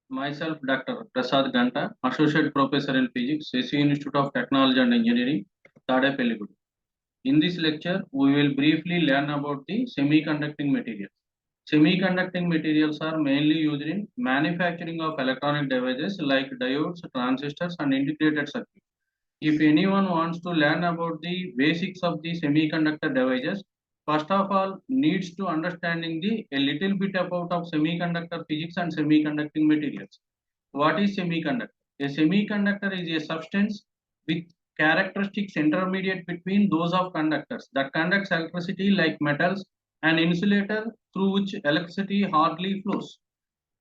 Myself, Dr. Prasad Ganta, Associate Professor in Physics, SSU Institute of Technology and Engineering, Tadepalligudi. In this lecture, we will briefly learn about the semiconducting materials. Semiconducting materials are mainly used in manufacturing of electronic devices like diodes, transistors, and integrated circuits. If anyone wants to learn about the basics of the semiconductor devices, first of all needs to understanding a little bit about of semiconductor physics and semiconducting materials. What is semiconductor? A semiconductor is a substance with characteristics intermediate between those of conductors that conducts electricity like metals, and insulator through which electricity hardly flows.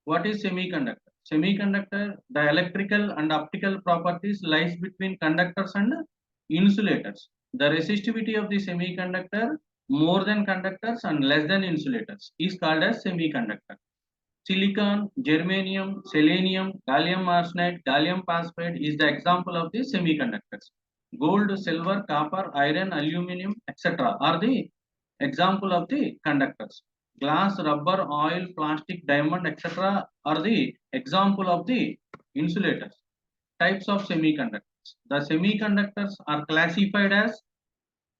What is semiconductor? Semiconductor, the electrical and optical properties lies between conductors and insulators. The resistivity of the semiconductor more than conductors and less than insulators is called as semiconductor. Silicon, germanium, selenium, gallium arsenide, gallium phosphide is the example of the semiconductors. Gold, silver, copper, iron, aluminum, etc. are the example of the conductors. Glass, rubber, oil, plastic, diamond, etc. are the example of the insulators. Types of semiconductors. The semiconductors are classified as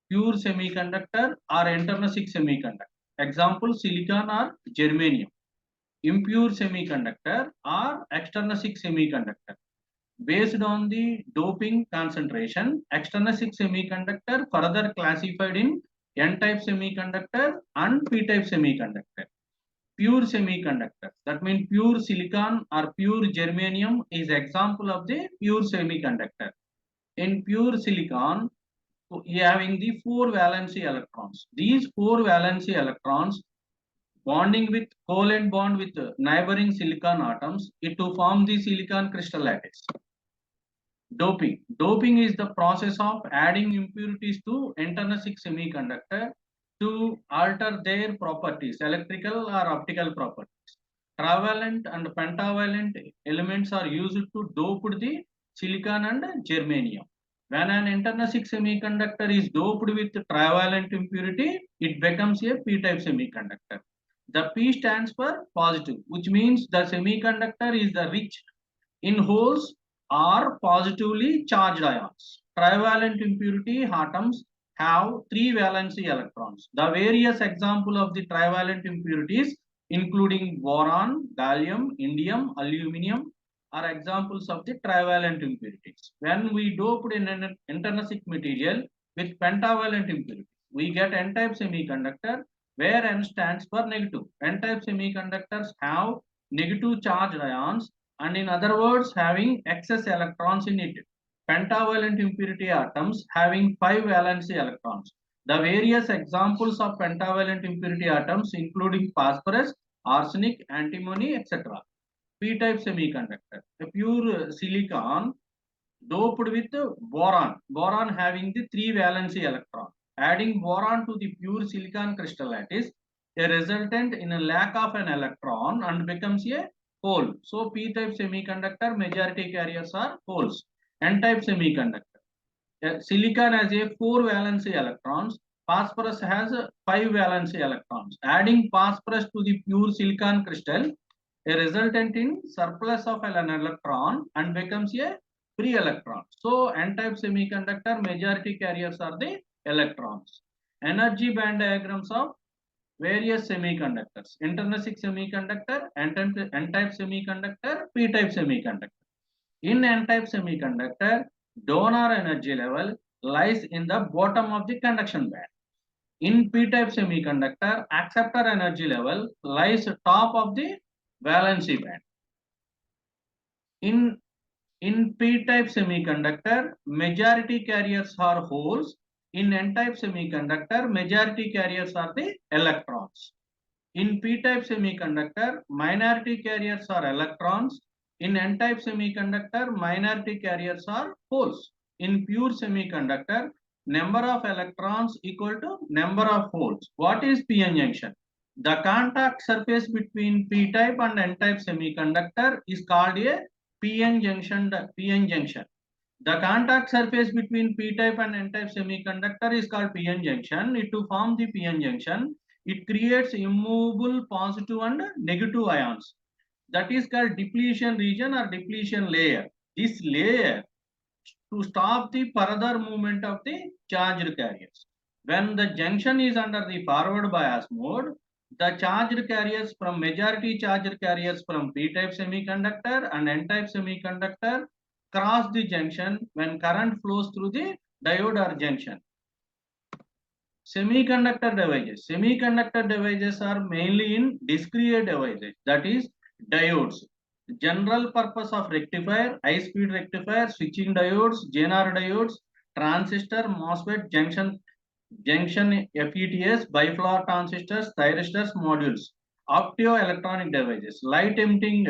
pure semiconductor or intrinsic semiconductor. Example, silicon or germanium. Impure semiconductor or extrinsic semiconductor. Based on the doping concentration, extrinsic semiconductor further classified in N-type semiconductor and P-type semiconductor. Pure semiconductor, that means pure silicon or pure germanium is example of the pure semiconductor. In pure silicon, having the 4 valency electrons. These 4 valency electrons bonding with covalent bond with neighboring silicon atoms it to form the silicon crystal lattice. Doping. Doping is the process of adding impurities to intrinsic semiconductor to alter their properties, electrical or optical properties. Trivalent and pentavalent elements are used to dope the silicon and germanium. When an intrinsic semiconductor is doped with trivalent impurity, it becomes a p-type semiconductor. The P stands for positive, which means the semiconductor is the rich in holes or positively charged ions. Trivalent impurity atoms have 3 valency electrons. The various example of the trivalent impurities including boron, gallium, indium, aluminum are examples of the trivalent impurities. When we doped in an intrinsic material with pentavalent impurity, we get N-type semiconductor where N stands for negative. N-type semiconductors have negative charged ions and in other words having excess electrons in it. Pentavalent impurity atoms having 5 valency electrons. The various examples of pentavalent impurity atoms including phosphorus, arsenic, antimony, etc. P-type semiconductor, a pure silicon doped with boron, boron having the 3 valency electron. Adding boron to the pure silicon crystal lattice, a resultant in a lack of an electron and becomes a hole. So P-type semiconductor majority carriers are holes. N-type semiconductor. Silicon has a 4 valency electrons. Phosphorus has 5 valency electrons. Adding phosphorus to the pure silicon crystal, a resultant in surplus of an electron and becomes a free electron. So N-type semiconductor majority carriers are the electrons. Energy band diagrams of various semiconductors. Intrinsic semiconductor, N-type semiconductor, P-type semiconductor. In N-type semiconductor, donor energy level lies in the bottom of the conduction band. In P-type semiconductor, acceptor energy level lies top of the valency band. In P-type semiconductor, majority carriers are holes. In N-type semiconductor, majority carriers are the electrons. In P-type semiconductor, minority carriers are electrons. In N-type semiconductor, minority carriers are holes. In pure semiconductor, number of electrons equal to number of holes. What is p-n junction? The contact surface between P-type and N-type semiconductor is called a p-n junction. The contact surface between P-type and N-type semiconductor is called p-n junction. To form the p-n junction, it creates immovable positive and negative ions. that is called depletion region or depletion layer. This layer to stop the further movement of the charged carriers. When the junction is under the forward bias mode, the charged carriers from majority charged carriers from p-type semiconductor and n-type semiconductor cross the junction when current flows through the diode or junction. Semiconductor devices are mainly in discrete devices, that is diodes. General purpose of rectifier, high speed rectifier, switching diodes, Zener diodes, transistor, MOSFET, junction FETs, biflower transistors, thyristors, modules. Optoelectronic devices, light emitting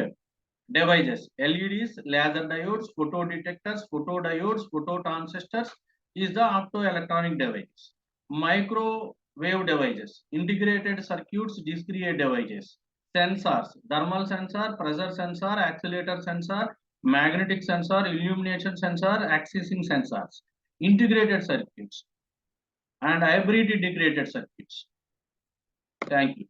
devices, LEDs, laser diodes, photodetectors, photodiodes, phototransistors is the optoelectronic devices. Microwave devices, integrated circuits, discrete devices, sensors, thermal sensor, pressure sensor, accelerator sensor, magnetic sensor, illumination sensor, accessing sensors, integrated circuits, and hybrid integrated circuits. Thank you.